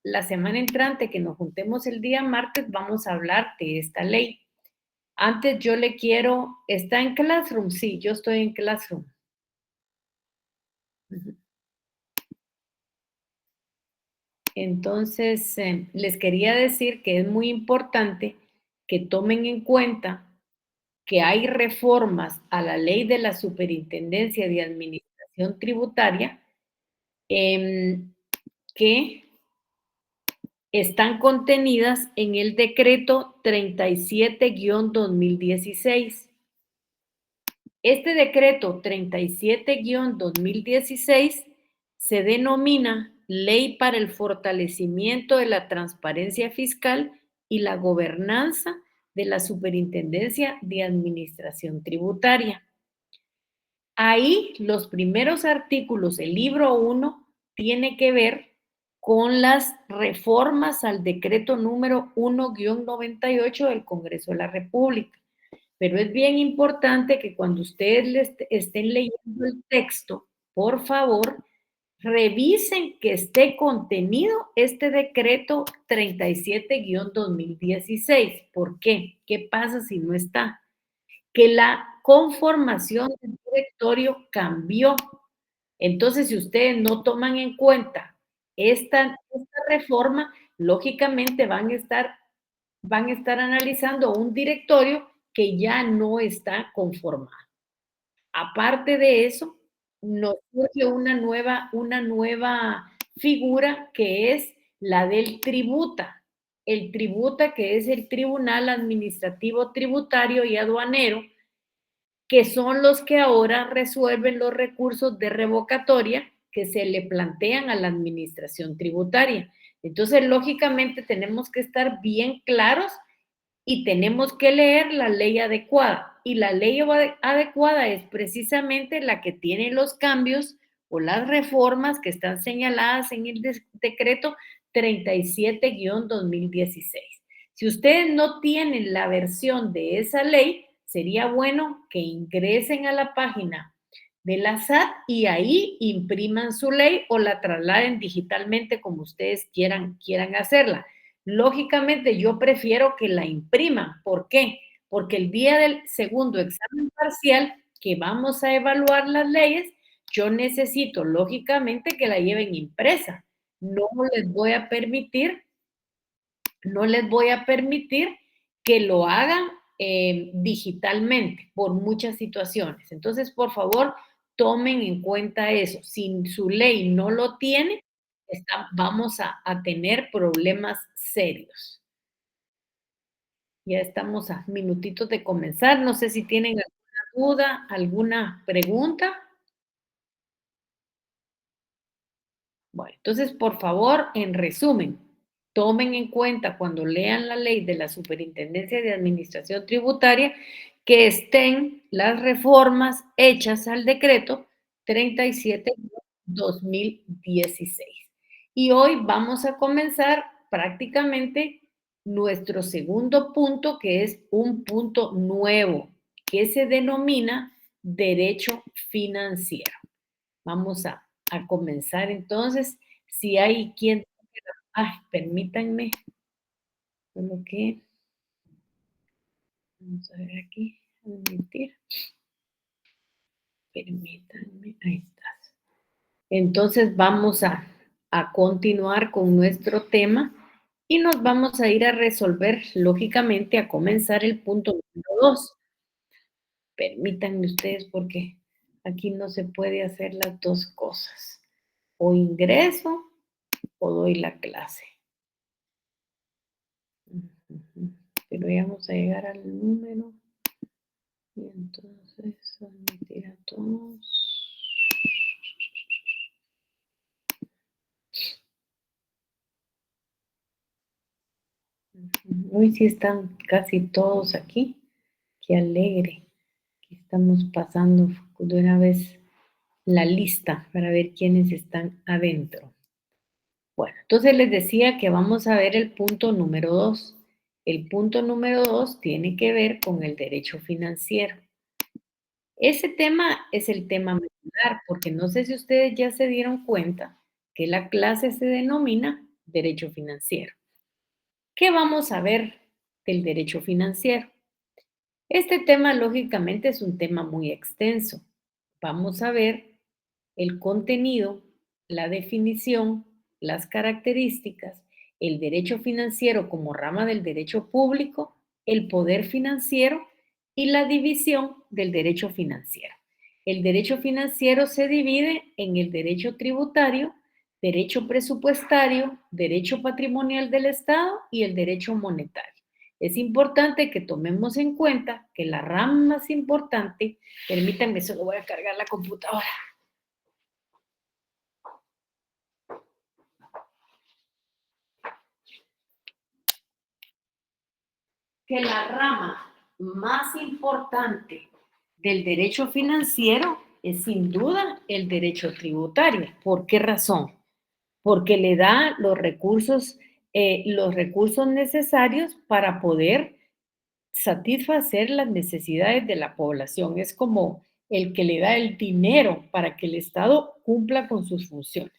la semana entrante, que nos juntemos el día martes, vamos a hablar de esta ley. Antes yo le quiero, ¿está en Classroom? Sí, yo estoy en Classroom. Ujú. Entonces, les quería decir que es muy importante que tomen en cuenta que hay reformas a la ley de la Superintendencia de Administración Tributaria que están contenidas en el decreto 37-2016. Este decreto 37-2016 se denomina Ley para el Fortalecimiento de la Transparencia Fiscal y la Gobernanza de la Superintendencia de Administración Tributaria. Ahí los primeros artículos, el libro 1, tiene que ver con las reformas al decreto número 1-98 del Congreso de la República. Pero es bien importante que cuando ustedes estén leyendo el texto, por favor, revisen que esté contenido este decreto 37-2016. ¿Por qué? ¿Qué pasa si no está? Que la conformación del directorio cambió. Entonces, si ustedes no toman en cuenta esta reforma, lógicamente van a estar analizando un directorio que ya no está conformado. Aparte de eso, nos surge una nueva figura que es la del tributa. El tributa, que es el Tribunal Administrativo Tributario y Aduanero, que son los que ahora resuelven los recursos de revocatoria que se le plantean a la administración tributaria. Entonces, lógicamente, tenemos que estar bien claros y tenemos que leer la ley adecuada. Y la ley adecuada es precisamente la que tiene los cambios o las reformas que están señaladas en el decreto 37-2016. Si ustedes no tienen la versión de esa ley, sería bueno que ingresen a la página de la SAT y ahí impriman su ley o la trasladen digitalmente como ustedes quieran hacerla. Lógicamente, yo prefiero que la impriman. ¿Por qué? Porque el día del segundo examen parcial, que vamos a evaluar las leyes, yo necesito, lógicamente, que la lleven impresa. No les voy a permitir, no les voy a permitir que lo hagan digitalmente por muchas situaciones. Entonces, por favor, tomen en cuenta eso. Si su ley no lo tiene, vamos a tener problemas serios. Ya estamos a minutitos de comenzar. No sé si tienen alguna duda, alguna pregunta. Bueno, entonces, por favor, en resumen, tomen en cuenta cuando lean la ley de la Superintendencia de Administración Tributaria que estén las reformas hechas al decreto 37-2016. Y hoy vamos a comenzar prácticamente nuestro segundo punto, que es un punto nuevo, que se denomina derecho financiero. Vamos a comenzar entonces. Si hay quien, ay, permítanme, solo que, vamos a ver aquí, admitir, permítanme, ahí estás. Entonces vamos a continuar con nuestro tema y nos vamos a ir a resolver, lógicamente, a comenzar el punto número 2. Permítanme ustedes porque aquí no se puede hacer las dos cosas. O ingreso o doy la clase. Pero ya vamos a llegar al número. Y entonces, admitir a todos. Hoy sí están casi todos aquí. Qué alegre que estamos pasando de una vez la lista para ver quiénes están adentro. Bueno, entonces les decía que vamos a ver el punto número 2. El punto número 2 tiene que ver con el derecho financiero. Ese tema es el tema medular, porque no sé si ustedes ya se dieron cuenta que la clase se denomina derecho financiero. ¿Qué vamos a ver del derecho financiero? Este tema, lógicamente, es un tema muy extenso. Vamos a ver el contenido, la definición, las características, el derecho financiero como rama del derecho público, el poder financiero y la división del derecho financiero. El derecho financiero se divide en el derecho tributario, derecho presupuestario, derecho patrimonial del Estado y el derecho monetario. Es importante que tomemos en cuenta que la rama más importante, permítanme, solo voy a cargar la computadora. Que la rama más importante del derecho financiero es sin duda el derecho tributario. ¿Por qué razón? Porque le da los recursos necesarios para poder satisfacer las necesidades de la población. Es como el que le da el dinero para que el Estado cumpla con sus funciones.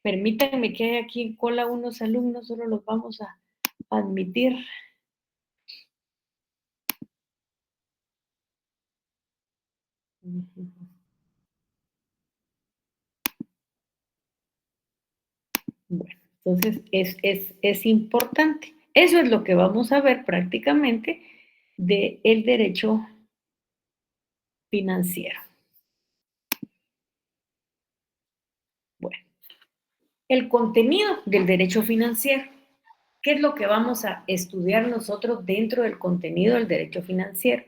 Permítanme que hay aquí en cola unos alumnos, solo los vamos a admitir. Bueno, entonces es importante. Eso es lo que vamos a ver prácticamente del derecho financiero. Bueno, el contenido del derecho financiero. ¿Qué es lo que vamos a estudiar nosotros dentro del contenido del derecho financiero?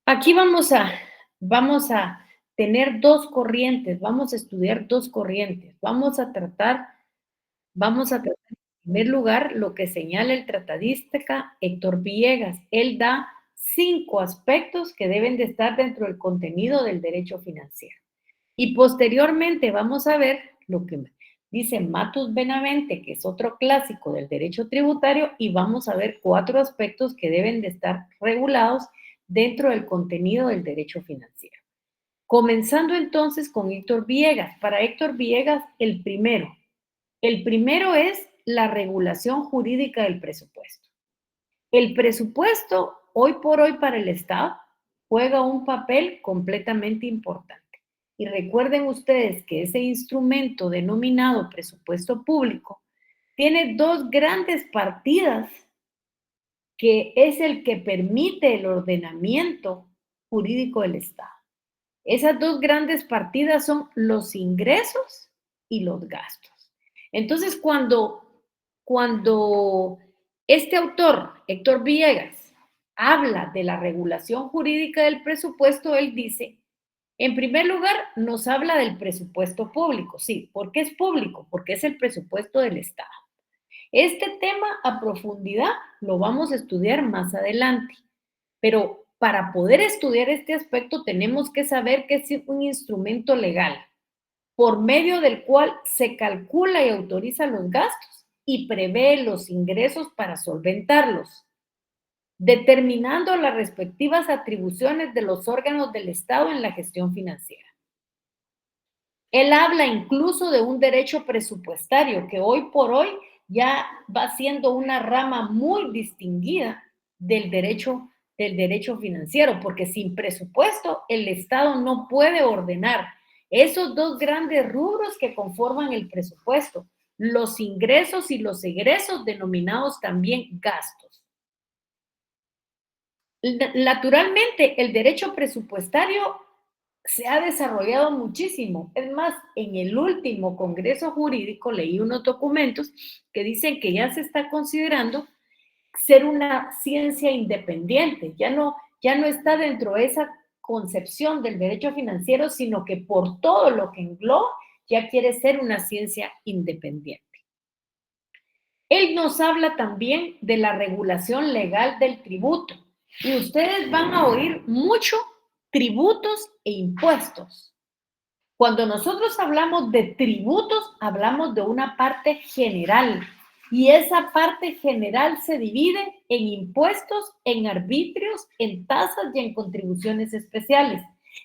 Aquí vamos a tener dos corrientes, vamos a estudiar dos corrientes. Vamos a tratar en primer lugar lo que señala el tratadista Héctor Villegas. Él da 5 aspectos que deben de estar dentro del contenido del derecho financiero. Y posteriormente vamos a ver lo que dice Matus Benavente, que es otro clásico del derecho tributario, y vamos a ver 4 aspectos que deben de estar regulados dentro del contenido del derecho financiero. Comenzando entonces con Héctor Villegas. Para Héctor Villegas, el primero es la regulación jurídica del presupuesto. El presupuesto, hoy por hoy para el Estado, juega un papel completamente importante. Y recuerden ustedes que ese instrumento denominado presupuesto público tiene dos grandes partidas que es el que permite el ordenamiento jurídico del Estado. Esas dos grandes partidas son los ingresos y los gastos. Entonces, cuando este autor, Héctor Villegas, habla de la regulación jurídica del presupuesto, él dice, en primer lugar, nos habla del presupuesto público. Sí, ¿por qué es público? Porque es el presupuesto del Estado. Este tema a profundidad lo vamos a estudiar más adelante, pero para poder estudiar este aspecto tenemos que saber que es un instrumento legal por medio del cual se calcula y autoriza los gastos y prevé los ingresos para solventarlos, determinando las respectivas atribuciones de los órganos del Estado en la gestión financiera. Él habla incluso de un derecho presupuestario que hoy por hoy ya va siendo una rama muy distinguida del derecho financiero, porque sin presupuesto el Estado no puede ordenar esos dos grandes rubros que conforman el presupuesto, los ingresos y los egresos denominados también gastos. Naturalmente, el derecho presupuestario se ha desarrollado muchísimo. Es más, en el último Congreso Jurídico leí unos documentos que dicen que ya se está considerando ser una ciencia independiente. Ya no está dentro de esa concepción del derecho financiero, sino que por todo lo que engloba, ya quiere ser una ciencia independiente. Él nos habla también de la regulación legal del tributo. Y ustedes van a oír mucho tributos e impuestos. Cuando nosotros hablamos de tributos, hablamos de una parte general. Y esa parte general se divide en impuestos, en arbitrios, en tasas y en contribuciones especiales.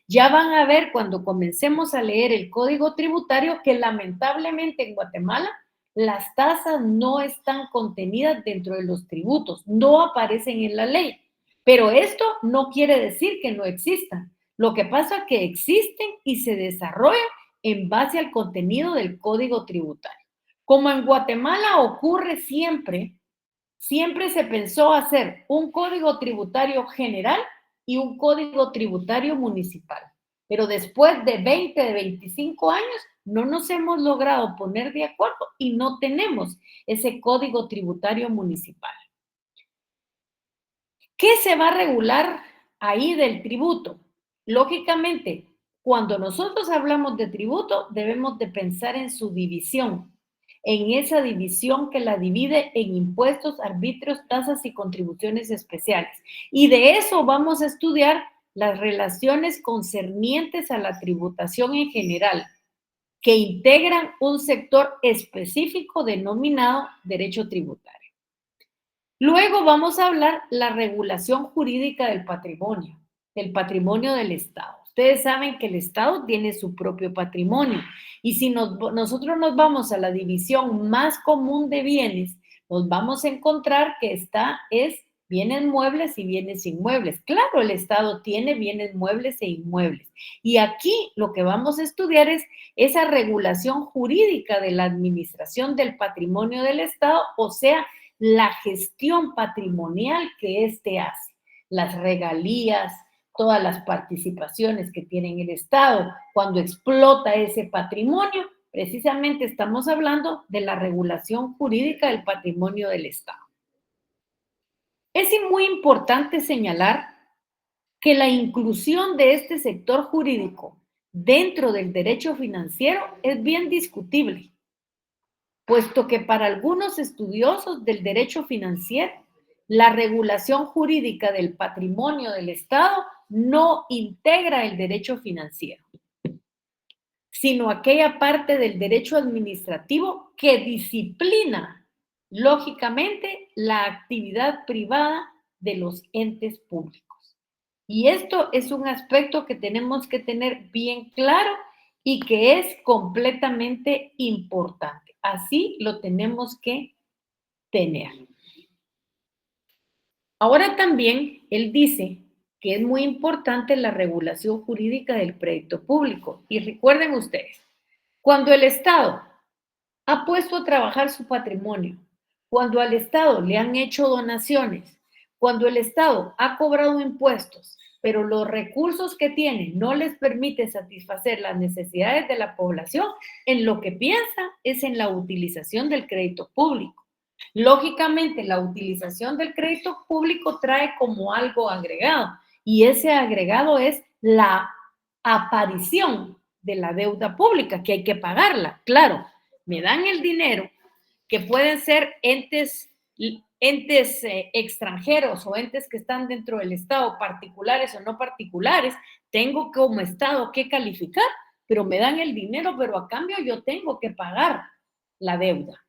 Ya van a ver cuando comencemos a leer el Código Tributario que lamentablemente en Guatemala las tasas no están contenidas dentro de los tributos, no aparecen en la ley. Pero esto no quiere decir que no existan. Lo que pasa es que existen y se desarrollan en base al contenido del Código Tributario. Como en Guatemala ocurre siempre, siempre se pensó hacer un código tributario general y un código tributario municipal. Pero después de 20, de 25 años, no nos hemos logrado poner de acuerdo y no tenemos ese código tributario municipal. ¿Qué se va a regular ahí del tributo? Lógicamente, cuando nosotros hablamos de tributo, debemos de pensar en su división, en esa división que la divide en impuestos, arbitrios, tasas y contribuciones especiales. Y de eso vamos a estudiar las relaciones concernientes a la tributación en general, que integran un sector específico denominado derecho tributario. Luego vamos a hablar la regulación jurídica del patrimonio del Estado. Ustedes saben que el Estado tiene su propio patrimonio y si nosotros nos vamos a la división más común de bienes, nos vamos a encontrar que es bienes muebles y bienes inmuebles. Claro, el Estado tiene bienes muebles e inmuebles. Y aquí lo que vamos a estudiar es esa regulación jurídica de la administración del patrimonio del Estado, o sea, la gestión patrimonial que éste hace, las regalías, todas las participaciones que tiene el Estado, cuando explota ese patrimonio, precisamente estamos hablando de la regulación jurídica del patrimonio del Estado. Es muy importante señalar que la inclusión de este sector jurídico dentro del derecho financiero es bien discutible, puesto que para algunos estudiosos del derecho financiero, la regulación jurídica del patrimonio del Estado no integra el derecho financiero, sino aquella parte del derecho administrativo que disciplina, lógicamente, la actividad privada de los entes públicos. Y esto es un aspecto que tenemos que tener bien claro y que es completamente importante. Así lo tenemos que tener. Ahora también él dice que es muy importante la regulación jurídica del crédito público. Y recuerden ustedes, cuando el Estado ha puesto a trabajar su patrimonio, cuando al Estado le han hecho donaciones, cuando el Estado ha cobrado impuestos, pero los recursos que tiene no les permite satisfacer las necesidades de la población, en lo que piensa es en la utilización del crédito público. Lógicamente, la utilización del crédito público trae como algo agregado, y ese agregado es la aparición de la deuda pública, que hay que pagarla, claro. Me dan el dinero, que pueden ser entes extranjeros o entes que están dentro del Estado, particulares o no particulares, tengo como Estado que calificar, pero me dan el dinero, pero a cambio yo tengo que pagar la deuda.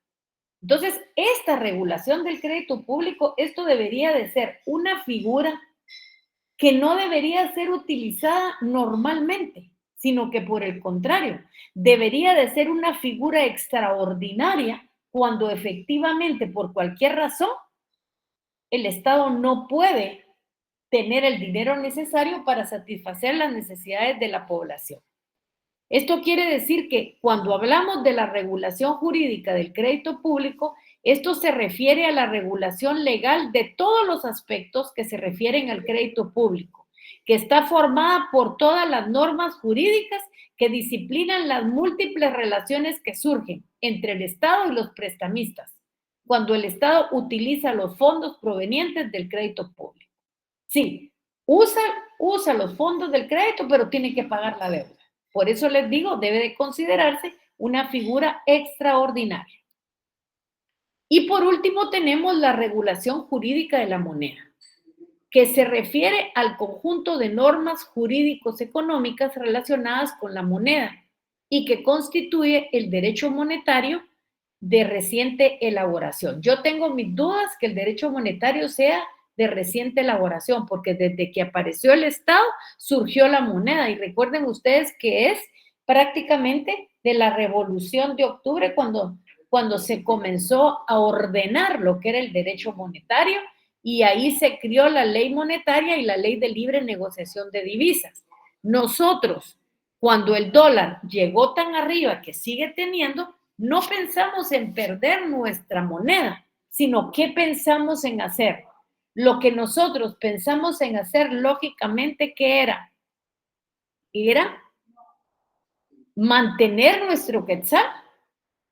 Entonces, esta regulación del crédito público, esto debería de ser una figura que no debería ser utilizada normalmente, sino que por el contrario, debería de ser una figura extraordinaria cuando efectivamente, por cualquier razón, el Estado no puede tener el dinero necesario para satisfacer las necesidades de la población. Esto quiere decir que cuando hablamos de la regulación jurídica del crédito público, esto se refiere a la regulación legal de todos los aspectos que se refieren al crédito público, que está formada por todas las normas jurídicas que disciplinan las múltiples relaciones que surgen entre el Estado y los prestamistas, cuando el Estado utiliza los fondos provenientes del crédito público. Sí, usa los fondos del crédito, pero tiene que pagar la deuda. Por eso les digo, debe de considerarse una figura extraordinaria. Y por último tenemos la regulación jurídica de la moneda, que se refiere al conjunto de normas jurídicos económicas relacionadas con la moneda y que constituye el derecho monetario de reciente elaboración. Yo tengo mis dudas que el derecho monetario sea de reciente elaboración, porque desde que apareció el Estado surgió la moneda, y recuerden ustedes que es prácticamente de la Revolución de Octubre cuando cuando se comenzó a ordenar lo que era el derecho monetario y ahí se creó la ley monetaria y la ley de libre negociación de divisas. Nosotros, cuando el dólar llegó tan arriba que sigue teniendo, no pensamos en perder nuestra moneda, sino ¿qué pensamos en hacer? Lo que nosotros pensamos en hacer, lógicamente, ¿qué era? Era mantener nuestro quetzal,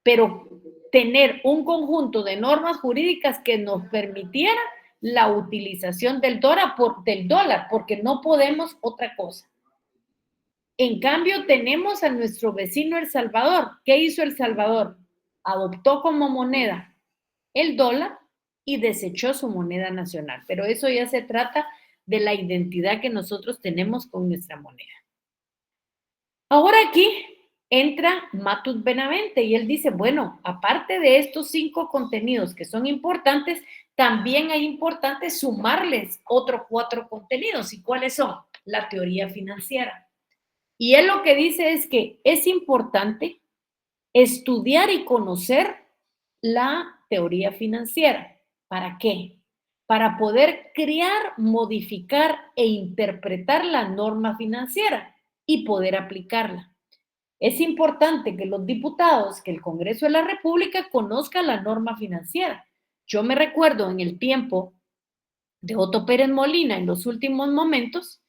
pero tener un conjunto de normas jurídicas que nos permitiera la utilización del dólar, porque no podemos otra cosa. En cambio, tenemos a nuestro vecino El Salvador. ¿Qué hizo El Salvador? Adoptó como moneda el dólar y desechó su moneda nacional. Pero eso ya se trata de la identidad que nosotros tenemos con nuestra moneda. Ahora aquí entra Matut Benavente y él dice, bueno, aparte de estos 5 contenidos que son importantes, también es importante sumarles otros 4 contenidos. ¿Y cuáles son? La teoría financiera. Y él lo que dice es que es importante estudiar y conocer la teoría financiera. ¿Para qué? Para poder crear, modificar e interpretar la norma financiera y poder aplicarla. Es importante que los diputados, que el Congreso de la República conozca la norma financiera. Yo me recuerdo en el tiempo de Otto Pérez Molina, en los últimos momentos,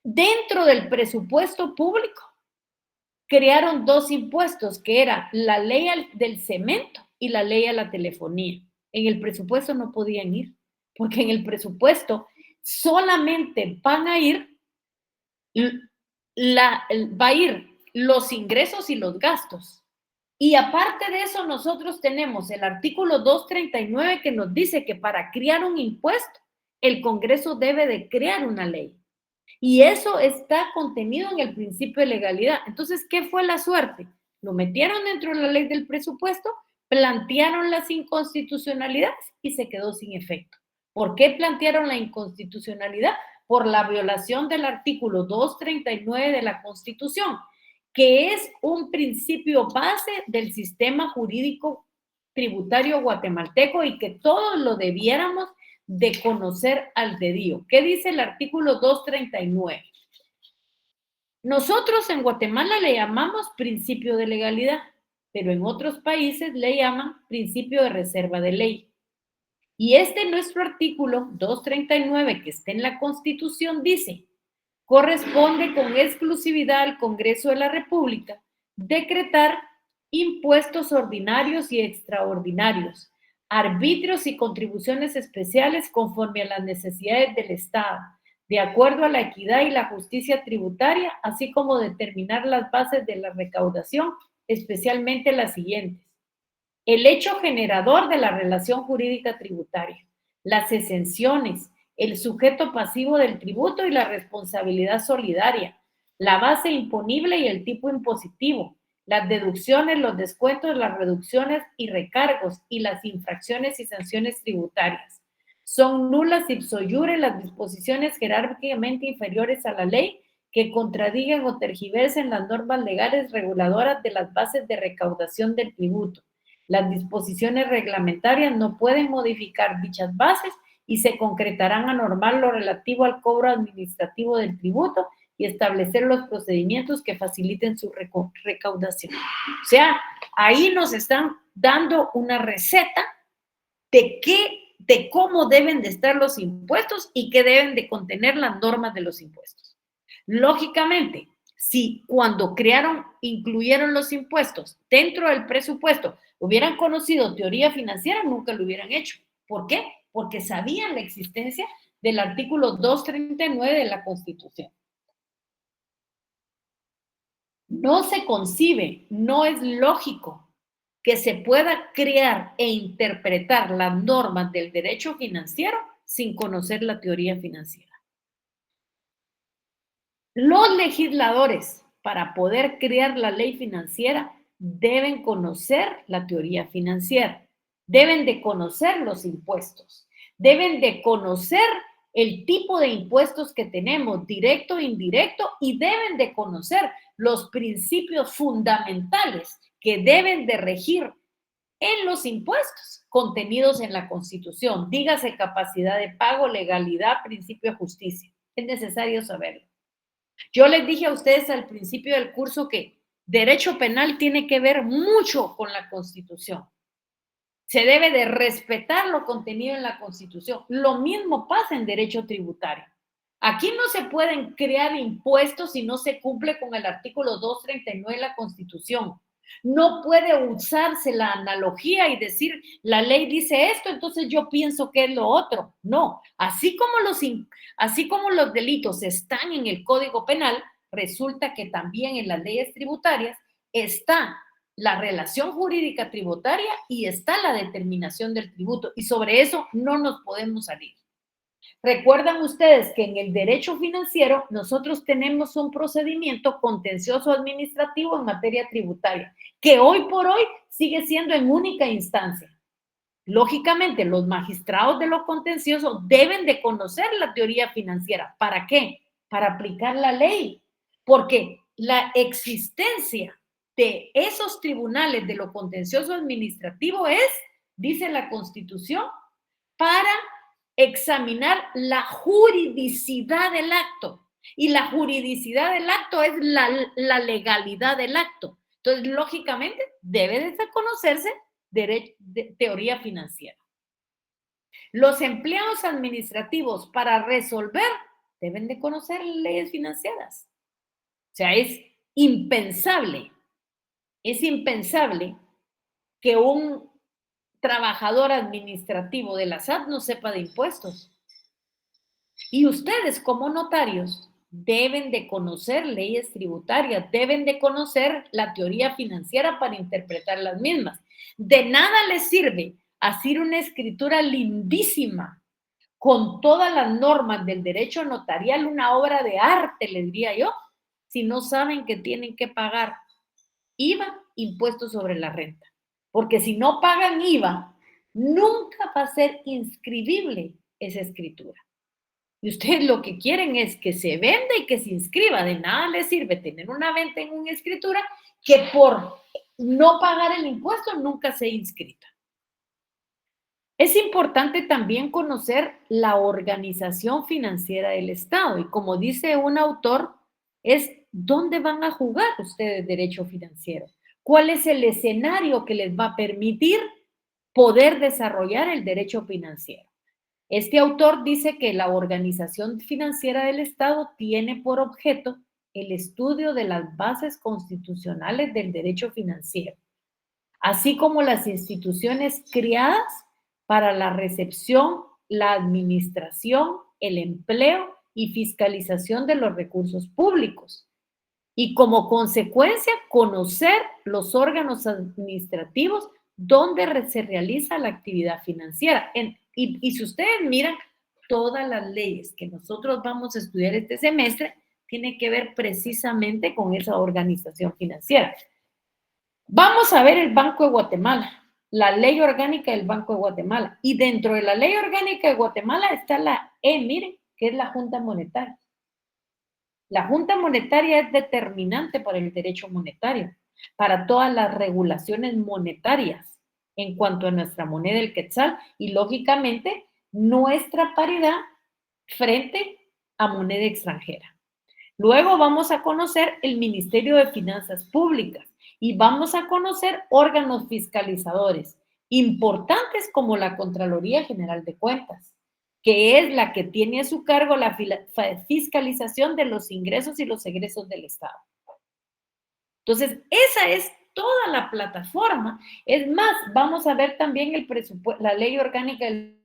dentro del presupuesto público, crearon 2 impuestos, que era la ley del cemento y la ley a la telefonía. En el presupuesto no podían ir, porque en el presupuesto solamente van a ir, va a ir los ingresos y los gastos. Y aparte de eso, nosotros tenemos el artículo 239 que nos dice que para crear un impuesto, el Congreso debe de crear una ley. Y eso está contenido en el principio de legalidad. Entonces, ¿qué fue la suerte? Lo metieron dentro de la ley del presupuesto, plantearon las inconstitucionalidades y se quedó sin efecto. ¿Por qué plantearon la inconstitucionalidad? Por la violación del artículo 239 de la Constitución, que es un principio base del sistema jurídico tributario guatemalteco y que todos lo debiéramos de conocer al dedillo. ¿Qué dice el artículo 239? Nosotros en Guatemala le llamamos principio de legalidad, pero en otros países le llaman principio de reserva de ley. Y nuestro artículo 239 que está en la Constitución dice, corresponde con exclusividad al Congreso de la República decretar impuestos ordinarios y extraordinarios, arbitrios y contribuciones especiales conforme a las necesidades del Estado, de acuerdo a la equidad y la justicia tributaria, así como determinar las bases de la recaudación, especialmente las siguientes. El hecho generador de la relación jurídica tributaria, las exenciones, el sujeto pasivo del tributo y la responsabilidad solidaria, la base imponible y el tipo impositivo, las deducciones, los descuentos, las reducciones y recargos y las infracciones y sanciones tributarias. Son nulas ipso iure las disposiciones jerárquicamente inferiores a la ley que contradigan o tergiversen las normas legales reguladoras de las bases de recaudación del tributo. Las disposiciones reglamentarias no pueden modificar dichas bases y se concretarán a normal lo relativo al cobro administrativo del tributo y establecer los procedimientos que faciliten su recaudación. O sea, ahí nos están dando una receta de cómo deben de estar los impuestos y qué deben de contener las normas de los impuestos. Lógicamente, si cuando incluyeron los impuestos dentro del presupuesto, hubieran conocido teoría financiera, nunca lo hubieran hecho. ¿Por qué? Porque sabían la existencia del artículo 239 de la Constitución. No se concibe, no es lógico que se pueda crear e interpretar las normas del derecho financiero sin conocer la teoría financiera. Los legisladores, para poder crear la ley financiera, deben conocer la teoría financiera, deben de conocer los impuestos, deben de conocer el tipo de impuestos que tenemos, directo e indirecto, y deben de conocer los principios fundamentales que deben de regir en los impuestos contenidos en la Constitución. Dígase capacidad de pago, legalidad, principio de justicia. Es necesario saberlo. Yo les dije a ustedes al principio del curso que derecho penal tiene que ver mucho con la Constitución. Se debe de respetar lo contenido en la Constitución. Lo mismo pasa en derecho tributario. Aquí no se pueden crear impuestos si no se cumple con el artículo 239 de la Constitución. No puede usarse la analogía y decir, la ley dice esto, entonces yo pienso que es lo otro. No, así como los delitos están en el Código Penal, resulta que también en las leyes tributarias está la relación jurídica tributaria y está la determinación del tributo. Y sobre eso no nos podemos salir. Recuerdan ustedes que en el derecho financiero nosotros tenemos un procedimiento contencioso administrativo en materia tributaria, que hoy por hoy sigue siendo en única instancia. Lógicamente, los magistrados de lo contencioso deben de conocer la teoría financiera. ¿Para qué? Para aplicar la ley. Porque la existencia de esos tribunales de lo contencioso administrativo es, dice la Constitución, para examinar la juridicidad del acto. Y la juridicidad del acto es la legalidad del acto. Entonces, lógicamente, debe de conocerse teoría financiera. Los empleados administrativos para resolver deben de conocer leyes financieras. O sea, es impensable que un trabajador administrativo de la SAT no sepa de impuestos. Y ustedes como notarios deben de conocer leyes tributarias, deben de conocer la teoría financiera para interpretar las mismas. De nada les sirve hacer una escritura lindísima con todas las normas del derecho notarial, una obra de arte, les diría yo, si no saben que tienen que pagar IVA, impuestos sobre la renta. Porque si no pagan IVA, nunca va a ser inscribible esa escritura. Y ustedes lo que quieren es que se venda y que se inscriba. De nada les sirve tener una venta en una escritura que por no pagar el impuesto nunca sea inscrita. Es importante también conocer la organización financiera del Estado. Y como dice un autor, es dónde van a jugar ustedes derecho financiero. ¿Cuál es el escenario que les va a permitir poder desarrollar el derecho financiero? Este autor dice que la organización financiera del Estado tiene por objeto el estudio de las bases constitucionales del derecho financiero, así como las instituciones creadas para la recepción, la administración, el empleo y fiscalización de los recursos públicos. Y como consecuencia, conocer los órganos administrativos donde se realiza la actividad financiera. Y si ustedes miran, todas las leyes que nosotros vamos a estudiar este semestre tienen que ver precisamente con esa organización financiera. Vamos a ver el Banco de Guatemala, la ley orgánica del Banco de Guatemala. Y dentro de la ley orgánica de Guatemala está miren, que es la Junta Monetaria. La Junta Monetaria es determinante para el derecho monetario, para todas las regulaciones monetarias en cuanto a nuestra moneda, el quetzal, y lógicamente nuestra paridad frente a moneda extranjera. Luego vamos a conocer el Ministerio de Finanzas Públicas y vamos a conocer órganos fiscalizadores importantes como la Contraloría General de Cuentas, que es la que tiene a su cargo la fiscalización de los ingresos y los egresos del Estado. Entonces, esa es toda la plataforma. Es más, vamos a ver también la ley orgánica del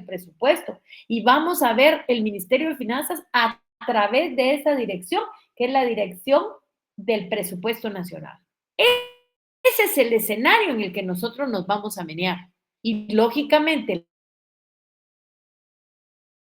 presupuesto y vamos a ver el Ministerio de Finanzas a través de esa dirección, que es la dirección del presupuesto nacional. Ese es el escenario en el que nosotros nos vamos a menear. Y lógicamente,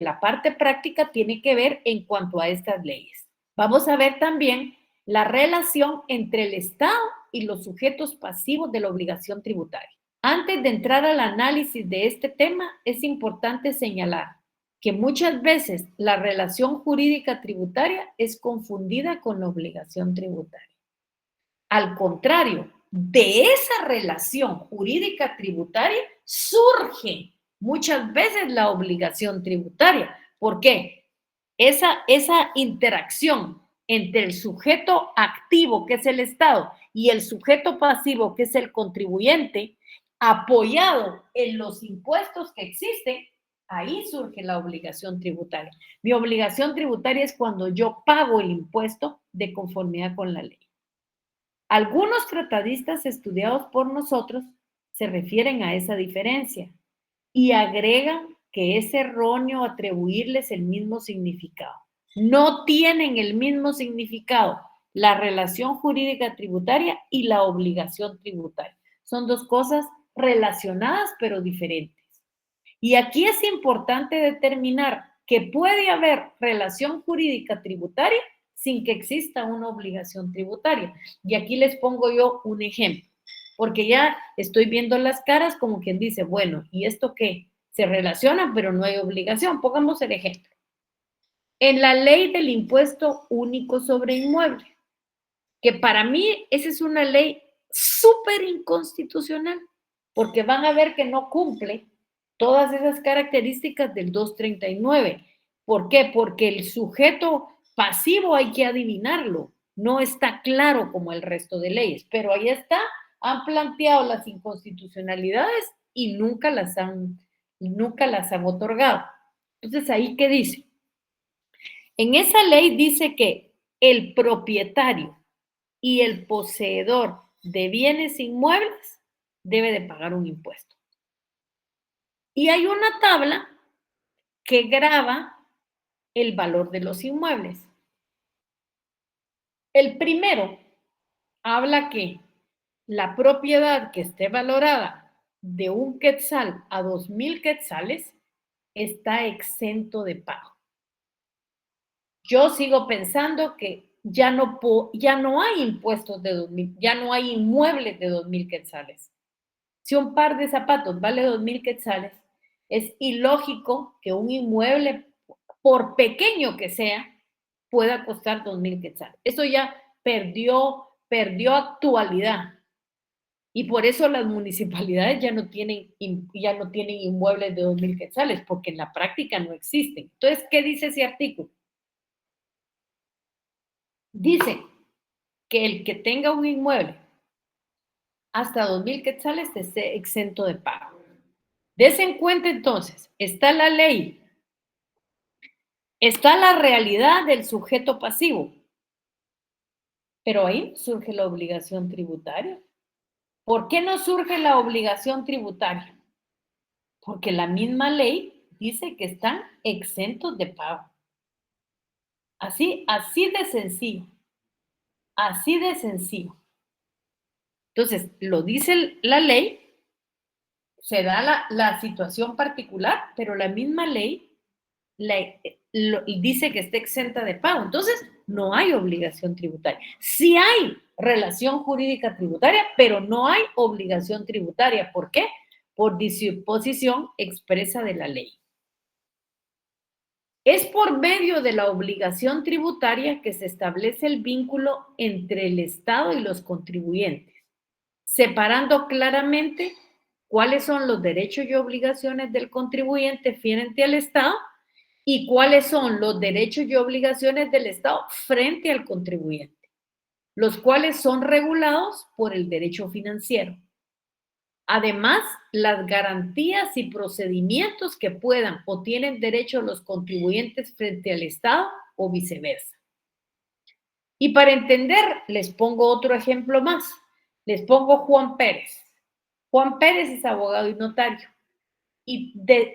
la parte práctica tiene que ver en cuanto a estas leyes. Vamos a ver también la relación entre el Estado y los sujetos pasivos de la obligación tributaria. Antes de entrar al análisis de este tema, es importante señalar que muchas veces la relación jurídica tributaria es confundida con la obligación tributaria. Al contrario, de esa relación jurídica tributaria surge muchas veces la obligación tributaria. ¿Por qué? Esa interacción entre el sujeto activo, que es el Estado, y el sujeto pasivo, que es el contribuyente, apoyado en los impuestos que existen, ahí surge la obligación tributaria. Mi obligación tributaria es cuando yo pago el impuesto de conformidad con la ley. Algunos tratadistas estudiados por nosotros se refieren a esa diferencia y agregan que es erróneo atribuirles el mismo significado. No tienen el mismo significado la relación jurídica tributaria y la obligación tributaria. Son dos cosas relacionadas pero diferentes. Y aquí es importante determinar que puede haber relación jurídica tributaria sin que exista una obligación tributaria. Y aquí les pongo yo un ejemplo, porque ya estoy viendo las caras como quien dice, bueno, ¿y esto qué? Se relaciona, pero no hay obligación. Pongamos el ejemplo. En la ley del impuesto único sobre inmuebles, que para mí esa es una ley súper inconstitucional, porque van a ver que no cumple todas esas características del 239. ¿Por qué? Porque el sujeto pasivo hay que adivinarlo, no está claro como el resto de leyes, pero ahí está, han planteado las inconstitucionalidades y nunca las han otorgado. Entonces, ¿ahí qué dice? En esa ley dice que el propietario y el poseedor de bienes inmuebles debe de pagar un impuesto. Y hay una tabla que grava el valor de los inmuebles. El primero habla que la propiedad que esté valorada de 1 quetzal a 2,000 quetzales está exento de pago. Yo sigo pensando que ya no hay impuestos de 2,000, ya no hay inmuebles de 2,000 quetzales. Si un par de zapatos vale 2,000 quetzales, es ilógico que un inmueble, por pequeño que sea, pueda costar 2,000 quetzales. Eso ya perdió actualidad. Y por eso las municipalidades ya no tienen inmuebles de 2,000 quetzales, porque en la práctica no existen. Entonces, ¿qué dice ese artículo? Dice que el que tenga un inmueble hasta 2,000 quetzales esté exento de pago. Dese en cuenta entonces, está la ley, está la realidad del sujeto pasivo, pero ahí surge la obligación tributaria. ¿Por qué no surge la obligación tributaria? Porque la misma ley dice que están exentos de pago. Así de sencillo, así de sencillo. Entonces, lo dice la ley, se da la situación particular, pero la misma ley dice que está exenta de pago. Entonces, no hay obligación tributaria. Sí hay relación jurídica tributaria, pero no hay obligación tributaria. ¿Por qué? Por disposición expresa de la ley. Es por medio de la obligación tributaria que se establece el vínculo entre el Estado y los contribuyentes, separando claramente cuáles son los derechos y obligaciones del contribuyente frente al Estado y cuáles son los derechos y obligaciones del Estado frente al contribuyente, los cuales son regulados por el derecho financiero. Además, las garantías y procedimientos que puedan o tienen derecho los contribuyentes frente al Estado o viceversa. Y para entender, les pongo otro ejemplo más. Les pongo Juan Pérez. Juan Pérez es abogado y notario. Y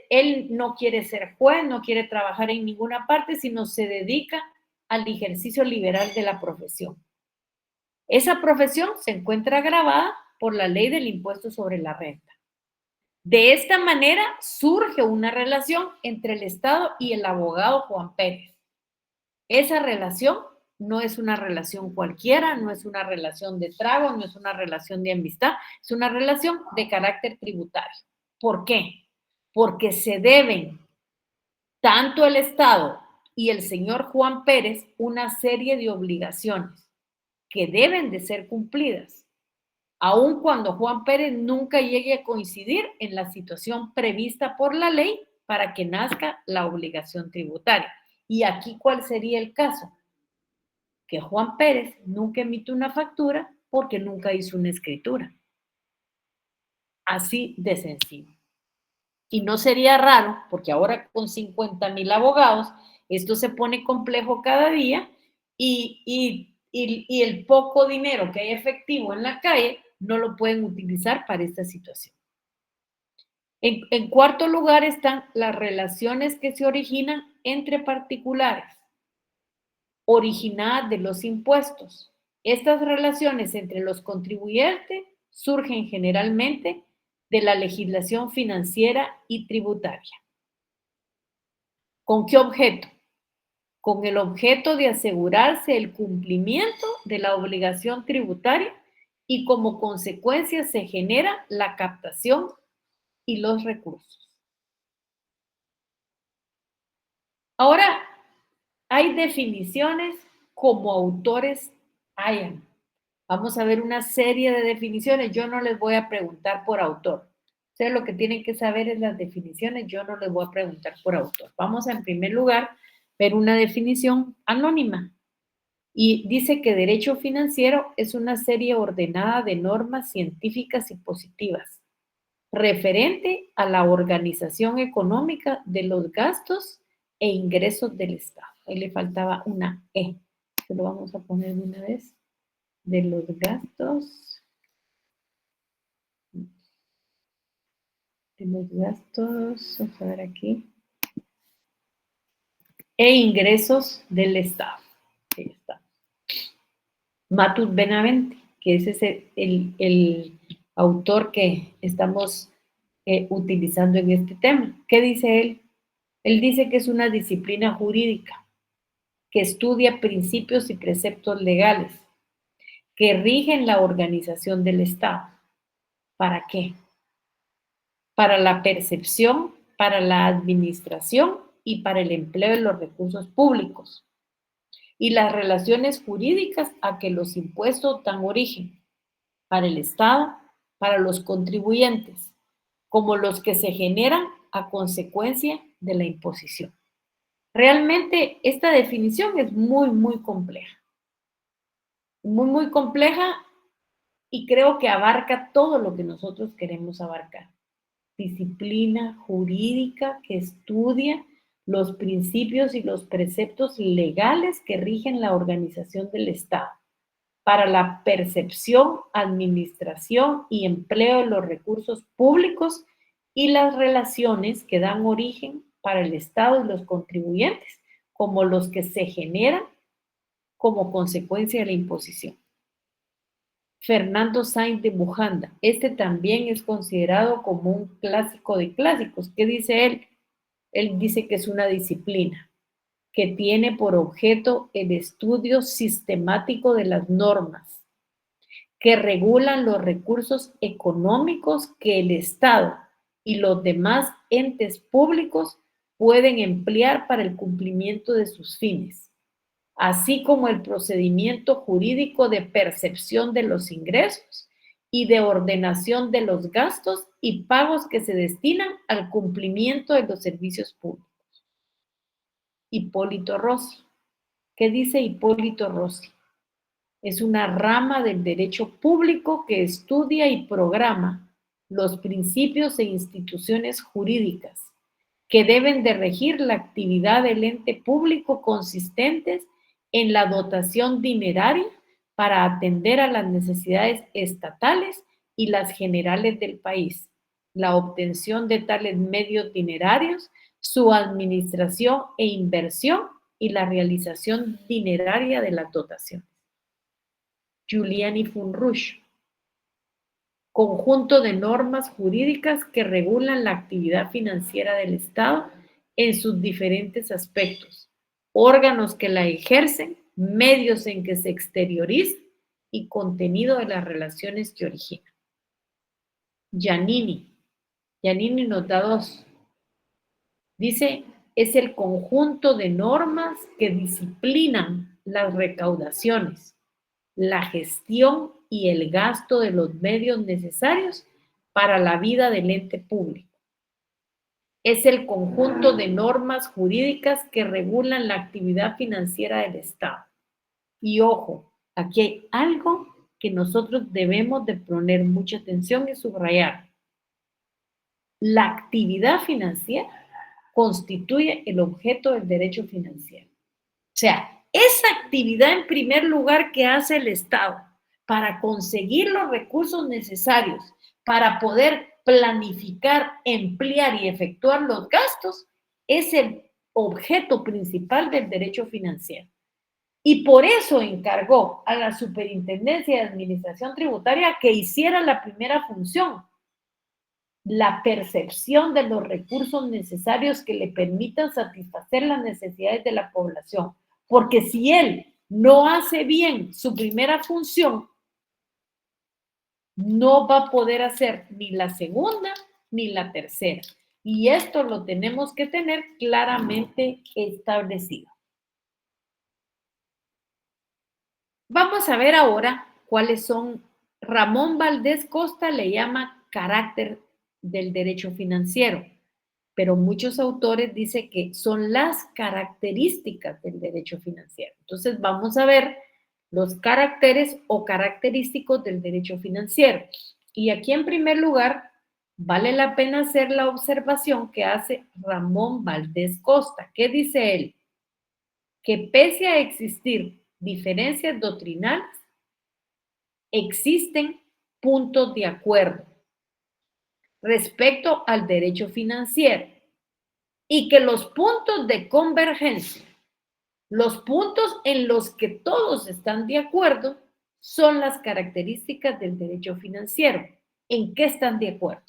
él no quiere ser juez, no quiere trabajar en ninguna parte, sino se dedica al ejercicio liberal de la profesión. Esa profesión se encuentra gravada por la ley del impuesto sobre la renta. De esta manera surge una relación entre el Estado y el abogado Juan Pérez. Esa relación no es una relación cualquiera, no es una relación de trago, no es una relación de amistad, es una relación de carácter tributario. ¿Por qué? Porque se deben tanto el Estado y el señor Juan Pérez una serie de obligaciones que deben de ser cumplidas. aun cuando Juan Pérez nunca llegue a coincidir en la situación prevista por la ley para que nazca la obligación tributaria. Y aquí, ¿cuál sería el caso? Que Juan Pérez nunca emite una factura porque nunca hizo una escritura. Así de sencillo. Y no sería raro, porque ahora con 50,000 abogados, esto se pone complejo cada día y el poco dinero que hay efectivo en la calle no lo pueden utilizar para esta situación. En cuarto lugar están las relaciones que se originan entre particulares, originadas de los impuestos. Estas relaciones entre los contribuyentes surgen generalmente de la legislación financiera y tributaria. ¿Con qué objeto? Con el objeto de asegurarse el cumplimiento de la obligación tributaria y como consecuencia se genera la captación y los recursos. Ahora, hay definiciones como autores hayan. Vamos a ver una serie de definiciones. Yo no les voy a preguntar por autor. Ustedes lo que tienen que saber es las definiciones. Yo no les voy a preguntar por autor. Vamos a, en primer lugar, ver una definición anónima. Y dice que derecho financiero es una serie ordenada de normas científicas y positivas, referente a la organización económica de los gastos e ingresos del Estado. Ahí le faltaba una E. Se lo vamos a poner de una vez. De los gastos. Vamos a ver aquí. E ingresos del Estado. Ahí está. Matut Benavente, que ese es el autor que estamos utilizando en este tema. ¿Qué dice él? Él dice que es una disciplina jurídica que estudia principios y preceptos legales que rigen la organización del Estado. ¿Para qué? Para la percepción, para la administración y para el empleo de los recursos públicos y las relaciones jurídicas a que los impuestos dan origen para el Estado, para los contribuyentes, como los que se generan a consecuencia de la imposición. Realmente esta definición es muy compleja, muy compleja y creo que abarca todo lo que nosotros queremos abarcar. Disciplina jurídica que estudia los principios y los preceptos legales que rigen la organización del Estado para la percepción, administración y empleo de los recursos públicos y las relaciones que dan origen para el Estado y los contribuyentes, como los que se generan como consecuencia de la imposición. Fernando Sáenz de Bujanda, este también es considerado como un clásico de clásicos. ¿Qué dice él? Él dice que es una disciplina que tiene por objeto el estudio sistemático de las normas que regulan los recursos económicos que el Estado y los demás entes públicos pueden emplear para el cumplimiento de sus fines, así como el procedimiento jurídico de percepción de los ingresos y de ordenación de los gastos y pagos que se destinan al cumplimiento de los servicios públicos. Hipólito Rossi. ¿Qué dice Hipólito Rossi? Es una rama del derecho público que estudia y programa los principios e instituciones jurídicas que deben de regir la actividad del ente público consistentes en la dotación dineraria para atender a las necesidades estatales y las generales del país, la obtención de tales medios dinerarios, su administración e inversión y la realización dineraria de las dotaciones. Giuliani Funrush, conjunto de normas jurídicas que regulan la actividad financiera del Estado en sus diferentes aspectos, órganos que la ejercen, medios en que se exterioriza y contenido de las relaciones que originan. Giannini nos da dos. Dice, es el conjunto de normas que disciplinan las recaudaciones, la gestión y el gasto de los medios necesarios para la vida del ente público. Es el conjunto de normas jurídicas que regulan la actividad financiera del Estado. Y ojo, aquí hay algo que nosotros debemos de poner mucha atención y subrayar. La actividad financiera constituye el objeto del derecho financiero. O sea, esa actividad en primer lugar que hace el Estado para conseguir los recursos necesarios para poder planificar, emplear y efectuar los gastos es el objeto principal del derecho financiero. Y por eso encargó a la Superintendencia de Administración Tributaria que hiciera la primera función, la percepción de los recursos necesarios que le permitan satisfacer las necesidades de la población. Porque si él no hace bien su primera función, no va a poder hacer ni la segunda ni la tercera. Y esto lo tenemos que tener claramente establecido. Vamos a ver ahora cuáles son. Ramón Valdés Costa le llama carácter del derecho financiero, pero muchos autores dicen que son las características del derecho financiero. Entonces vamos a ver los caracteres o característicos del derecho financiero. Y aquí en primer lugar, vale la pena hacer la observación que hace Ramón Valdés Costa. ¿Qué dice él? Que pese a existir diferencias doctrinales, existen puntos de acuerdo respecto al derecho financiero y que los puntos de convergencia, los puntos en los que todos están de acuerdo, son las características del derecho financiero. ¿En qué están de acuerdo?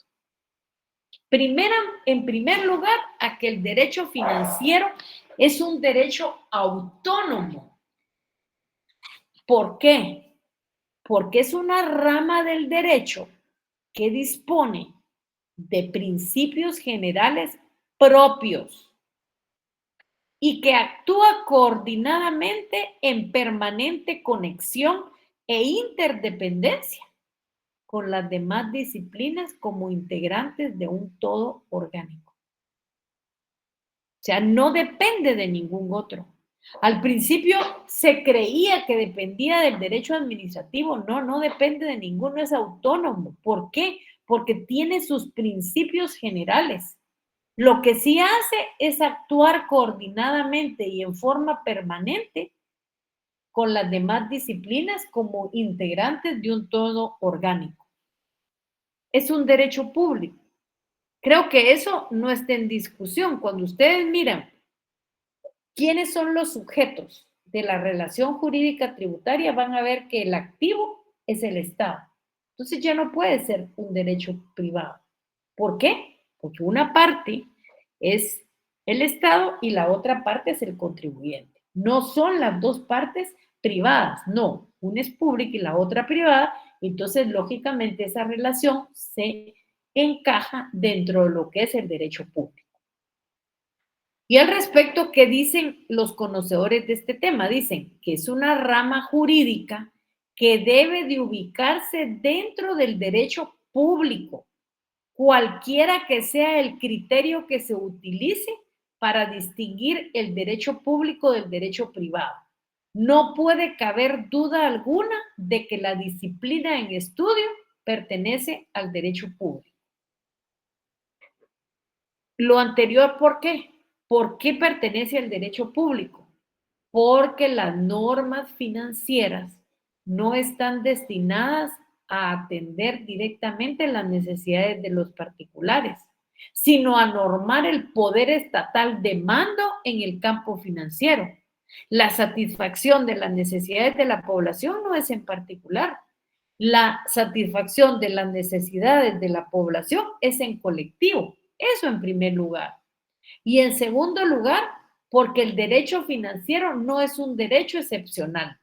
Primero, en primer lugar, a que el derecho financiero es un derecho autónomo. ¿Por qué? Porque es una rama del derecho que dispone de principios generales propios y que actúa coordinadamente en permanente conexión e interdependencia con las demás disciplinas como integrantes de un todo orgánico. O sea, no depende de ningún otro. Al principio se creía que dependía del derecho administrativo. No, no depende de ninguno, es autónomo. ¿Por qué? Porque tiene sus principios generales. Lo que sí hace es actuar coordinadamente y en forma permanente con las demás disciplinas como integrantes de un todo orgánico. Es un derecho público. Creo que eso no está en discusión. Cuando ustedes miran quiénes son los sujetos de la relación jurídica tributaria, van a ver que el activo es el Estado. Entonces ya no puede ser un derecho privado. ¿Por qué? Porque una parte es el Estado y la otra parte es el contribuyente. No son las dos partes privadas, no. Una es pública y la otra privada. Entonces, lógicamente, esa relación se encaja dentro de lo que es el derecho público. Y al respecto, ¿qué dicen los conocedores de este tema? Dicen que es una rama jurídica que debe de ubicarse dentro del derecho público, cualquiera que sea el criterio que se utilice para distinguir el derecho público del derecho privado. No puede caber duda alguna de que la disciplina en estudio pertenece al derecho público. Lo anterior, ¿por qué? ¿Por qué pertenece al derecho público? Porque las normas financieras no están destinadas a atender directamente las necesidades de los particulares, sino a normar el poder estatal de mando en el campo financiero. La satisfacción de las necesidades de la población no es en particular. La satisfacción de las necesidades de la población es en colectivo. Eso en primer lugar. Y en segundo lugar, porque el derecho financiero no es un derecho excepcional,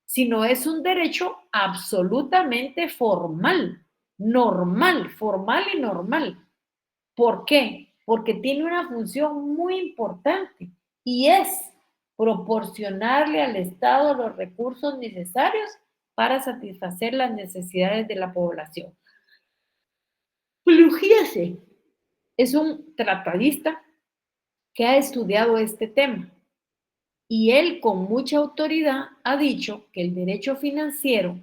sino es un derecho absolutamente formal, normal, formal y normal. ¿Por qué? Porque tiene una función muy importante y es proporcionarle al Estado los recursos necesarios para satisfacer las necesidades de la población. Plugiese es un tratadista que ha estudiado este tema y él con mucha autoridad ha dicho que el derecho financiero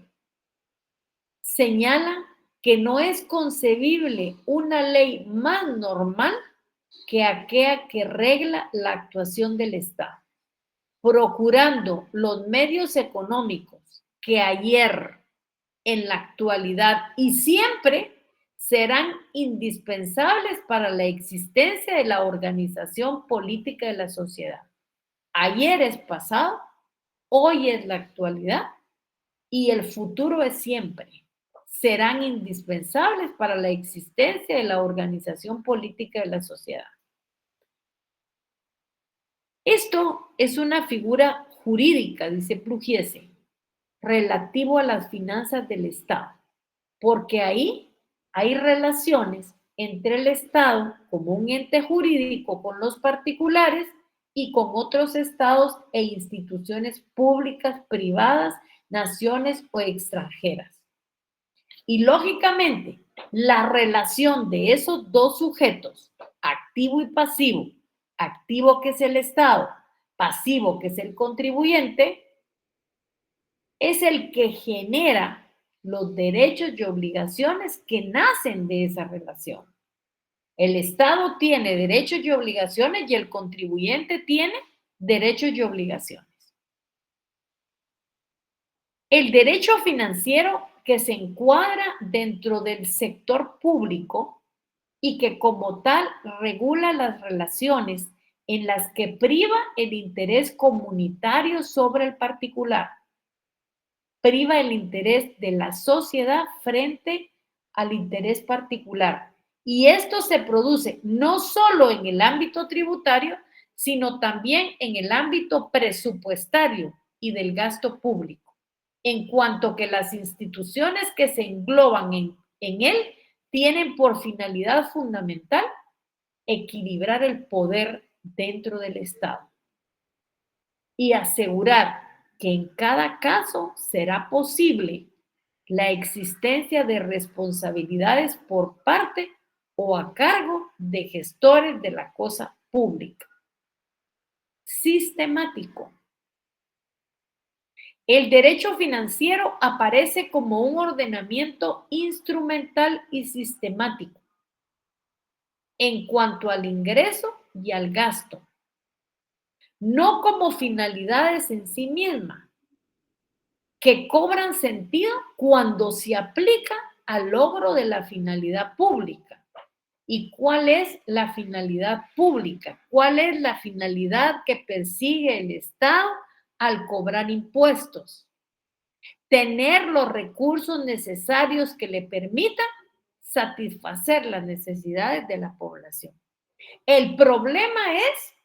señala que no es concebible una ley más normal que aquella que regla la actuación del Estado, procurando los medios económicos que ayer, en la actualidad y siempre serán indispensables para la existencia de la organización política de la sociedad. Ayer es pasado, hoy es la actualidad y el futuro es siempre. Serán indispensables para la existencia de la organización política de la sociedad. Esto es una figura jurídica, dice Plugiese, relativo a las finanzas del Estado, porque ahí hay relaciones entre el Estado como un ente jurídico con los particulares y con otros estados e instituciones públicas, privadas, naciones o extranjeras. Y lógicamente, la relación de esos dos sujetos, activo y pasivo, activo que es el Estado, pasivo que es el contribuyente, es el que genera los derechos y obligaciones que nacen de esa relación. El Estado tiene derechos y obligaciones y el contribuyente tiene derechos y obligaciones. El derecho financiero que se encuadra dentro del sector público y que como tal regula las relaciones en las que priva el interés comunitario sobre el particular, priva el interés de la sociedad frente al interés particular. Y esto se produce no solo en el ámbito tributario, sino también en el ámbito presupuestario y del gasto público, en cuanto que las instituciones que se engloban en él tienen por finalidad fundamental equilibrar el poder dentro del Estado y asegurar que en cada caso será posible la existencia de responsabilidades por parte o a cargo de gestores de la cosa pública. Sistemático. El derecho financiero aparece como un ordenamiento instrumental y sistemático en cuanto al ingreso y al gasto, no como finalidades en sí misma, que cobran sentido cuando se aplica al logro de la finalidad pública. ¿Y cuál es la finalidad pública? ¿Cuál es la finalidad que persigue el Estado al cobrar impuestos? Tener los recursos necesarios que le permitan satisfacer las necesidades de la población. El problema es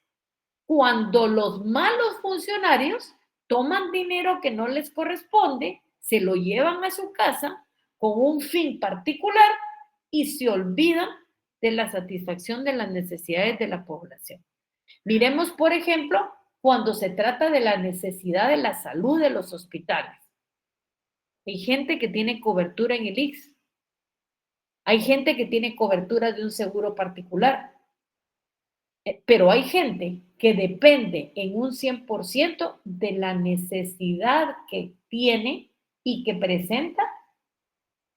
cuando los malos funcionarios toman dinero que no les corresponde, se lo llevan a su casa con un fin particular y se olvidan de la satisfacción de las necesidades de la población. Miremos, por ejemplo, cuando se trata de la necesidad de la salud de los hospitales. Hay gente que tiene cobertura en el IX. Hay gente que tiene cobertura de un seguro particular. Pero hay gente que depende en un 100% de la necesidad que tiene y que presenta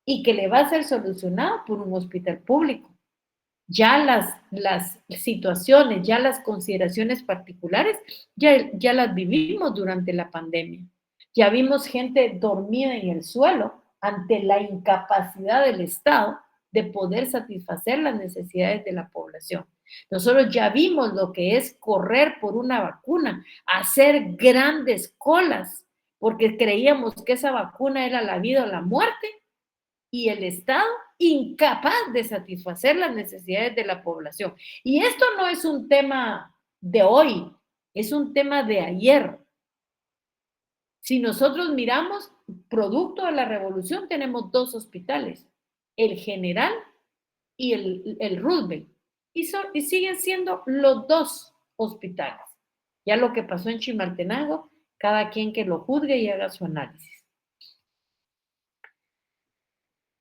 y que le va a ser solucionado por un hospital público. Ya las situaciones, ya las consideraciones particulares, ya las vivimos durante la pandemia. Ya vimos gente dormida en el suelo ante la incapacidad del Estado de poder satisfacer las necesidades de la población. Nosotros ya vimos lo que es correr por una vacuna, hacer grandes colas, porque creíamos que esa vacuna era la vida o la muerte, y el Estado incapaz de satisfacer las necesidades de la población. Y esto no es un tema de hoy, es un tema de ayer. Si nosotros miramos, producto de la revolución, tenemos dos hospitales, el General y el Roosevelt, y siguen siendo los dos hospitales. Ya lo que pasó en Chimaltenango, cada quien que lo juzgue y haga su análisis.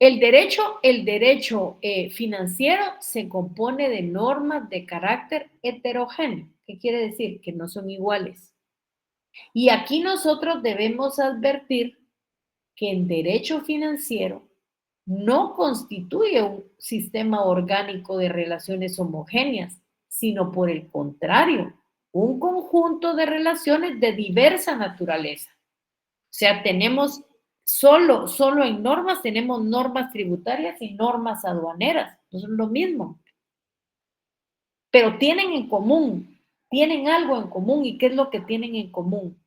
El derecho financiero se compone de normas de carácter heterogéneo. ¿Qué quiere decir? Que no son iguales. Y aquí nosotros debemos advertir que el derecho financiero no constituye un sistema orgánico de relaciones homogéneas, sino por el contrario, un conjunto de relaciones de diversa naturaleza. O sea, tenemos solo en normas, tenemos normas tributarias y normas aduaneras, no son lo mismo, pero tienen en común, tienen algo en común. ¿Y qué es lo que tienen en común?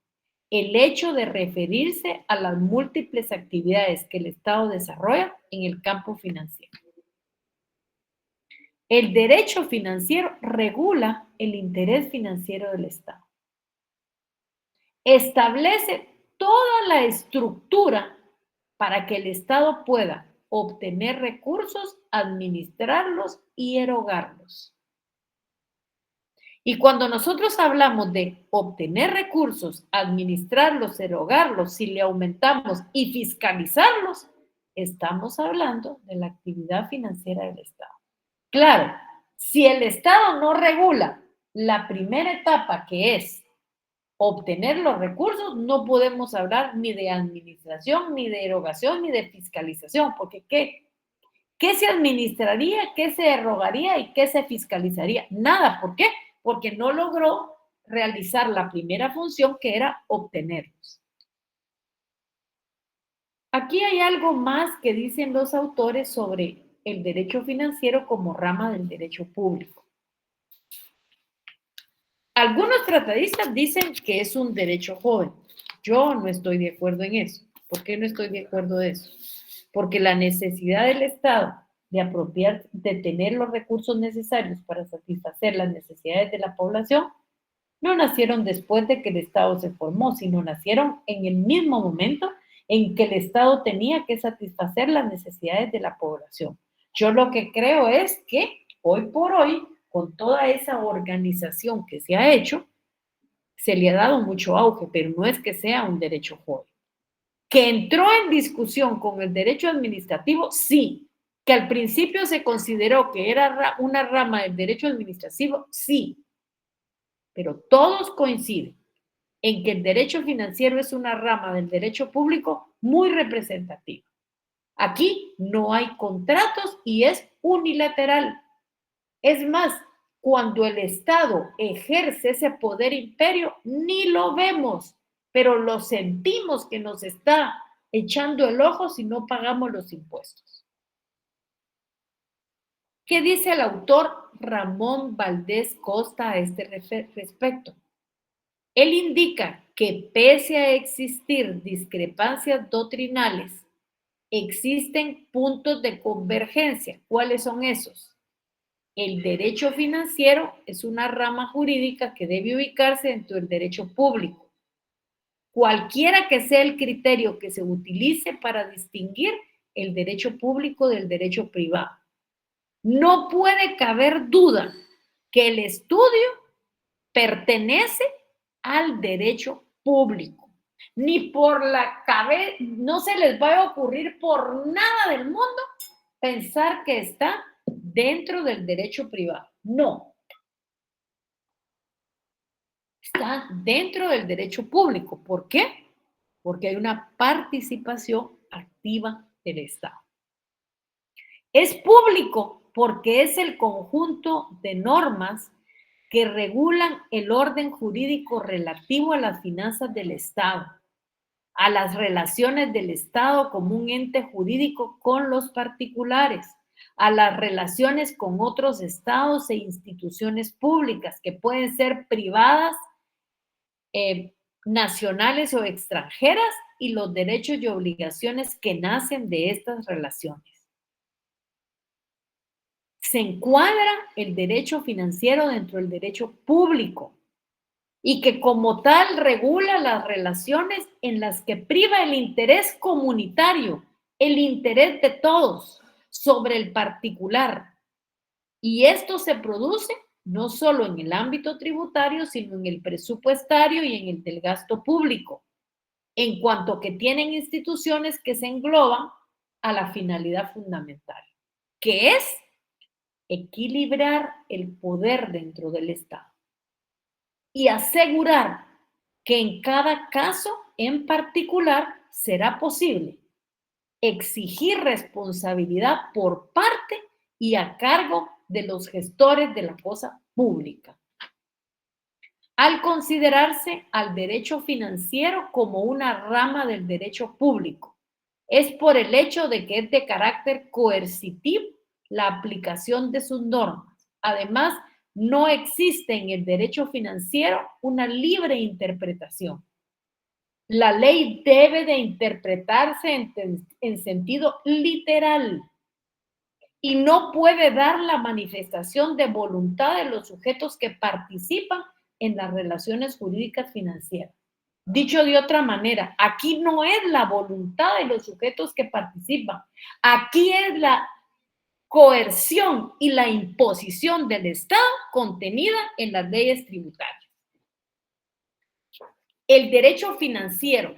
El hecho de referirse a las múltiples actividades que el Estado desarrolla en el campo financiero. El derecho financiero regula el interés financiero del Estado. Establece toda la estructura para que el Estado pueda obtener recursos, administrarlos y erogarlos. Y cuando nosotros hablamos de obtener recursos, administrarlos, erogarlos, si le aumentamos y fiscalizarlos, estamos hablando de la actividad financiera del Estado. Claro, si el Estado no regula la primera etapa, que es obtener los recursos, no podemos hablar ni de administración, ni de erogación, ni de fiscalización, porque ¿qué se administraría, qué se erogaría y qué se fiscalizaría? Nada. ¿Por qué? Porque no logró realizar la primera función, que era obtenerlos. Aquí hay algo más que dicen los autores sobre el derecho financiero como rama del derecho público. Algunos tratadistas dicen que es un derecho joven. Yo no estoy de acuerdo en eso. ¿Por qué no estoy de acuerdo de eso? Porque la necesidad del Estado de tener los recursos necesarios para satisfacer las necesidades de la población no nacieron después de que el Estado se formó, sino nacieron en el mismo momento en que el Estado tenía que satisfacer las necesidades de la población. Yo lo que creo es que hoy por hoy, con toda esa organización que se ha hecho, se le ha dado mucho auge, pero no es que sea un derecho joven. Que entró en discusión con el derecho administrativo, sí. Que al principio se consideró que era una rama del derecho administrativo, sí. Pero todos coinciden en que el derecho financiero es una rama del derecho público muy representativa. Aquí no hay contratos y es unilateral. Es más, cuando el Estado ejerce ese poder imperio, ni lo vemos, pero lo sentimos que nos está echando el ojo si no pagamos los impuestos. ¿Qué dice el autor Ramón Valdés Costa a este respecto? Él indica que pese a existir discrepancias doctrinales, existen puntos de convergencia. ¿Cuáles son esos? El derecho financiero es una rama jurídica que debe ubicarse dentro del derecho público. Cualquiera que sea el criterio que se utilice para distinguir el derecho público del derecho privado. No puede caber duda que el estudio pertenece al derecho público. Ni por la cabeza, no se les va a ocurrir por nada del mundo pensar que está dentro del derecho privado. No. Está dentro del derecho público. ¿Por qué? Porque hay una participación activa del Estado. Es público porque es el conjunto de normas que regulan el orden jurídico relativo a las finanzas del Estado, a las relaciones del Estado como un ente jurídico con los particulares, a las relaciones con otros estados e instituciones públicas que pueden ser privadas, nacionales o extranjeras, y los derechos y obligaciones que nacen de estas relaciones. Se encuadra el derecho financiero dentro del derecho público y que como tal regula las relaciones en las que priva el interés comunitario, el interés de todos sobre el particular. Y esto se produce no solo en el ámbito tributario, sino en el presupuestario y en el del gasto público, en cuanto que tienen instituciones que se engloban a la finalidad fundamental, que es equilibrar el poder dentro del Estado y asegurar que en cada caso en particular será posible exigir responsabilidad por parte y a cargo de los gestores de la cosa pública. Al considerarse al derecho financiero como una rama del derecho público, es por el hecho de que es de carácter coercitivo la aplicación de sus normas. Además, no existe en el derecho financiero una libre interpretación. La ley debe de interpretarse en sentido literal y no puede dar la manifestación de voluntad de los sujetos que participan en las relaciones jurídicas financieras. Dicho de otra manera, aquí no es la voluntad de los sujetos que participan, aquí es la coerción y la imposición del Estado contenida en las leyes tributarias. El derecho financiero,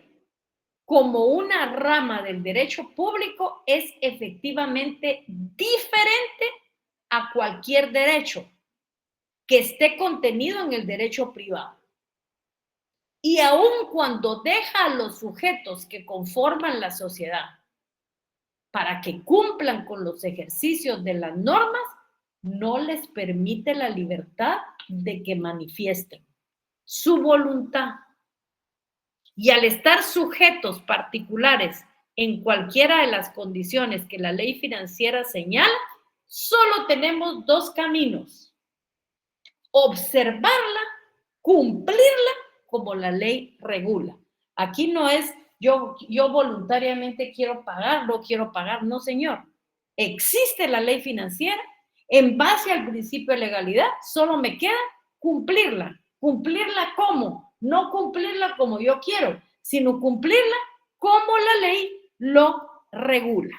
como una rama del derecho público, es efectivamente diferente a cualquier derecho que esté contenido en el derecho privado. Y aun cuando deja a los sujetos que conforman la sociedad para que cumplan con los ejercicios de las normas, no les permite la libertad de que manifiesten su voluntad. Y al estar sujetos particulares en cualquiera de las condiciones que la ley financiera señala, solo tenemos dos caminos: observarla, cumplirla como la ley regula. Aquí no es yo voluntariamente quiero pagar, no quiero pagar, no señor. Existe la ley financiera, en base al principio de legalidad, solo me queda cumplirla. ¿Cumplirla cómo? No cumplirla como yo quiero, sino cumplirla como la ley lo regula.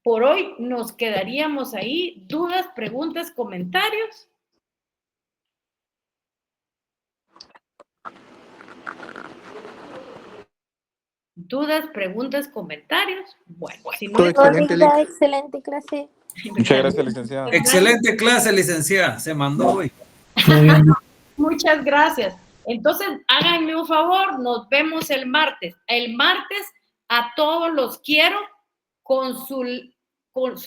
Por hoy nos quedaríamos ahí. ¿Dudas, preguntas, comentarios? ¿Dudas, preguntas, comentarios? Bueno, si no... Todo excelente, Linda, excelente clase. Muchas gracias, licenciada. Excelente clase, licenciada. Se mandó hoy. Muy bien. Muchas gracias. Entonces, háganme un favor, nos vemos el martes. El martes a todos los quiero con su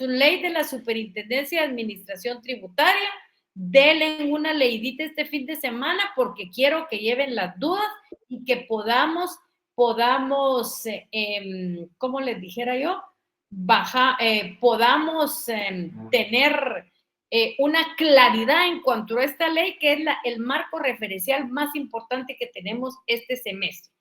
ley de la Superintendencia de Administración Tributaria. Denle una leidita este fin de semana porque quiero que lleven las dudas y que podamos, ¿cómo les dijera yo? Podamos tener una claridad en cuanto a esta ley, que es el marco referencial más importante que tenemos este semestre.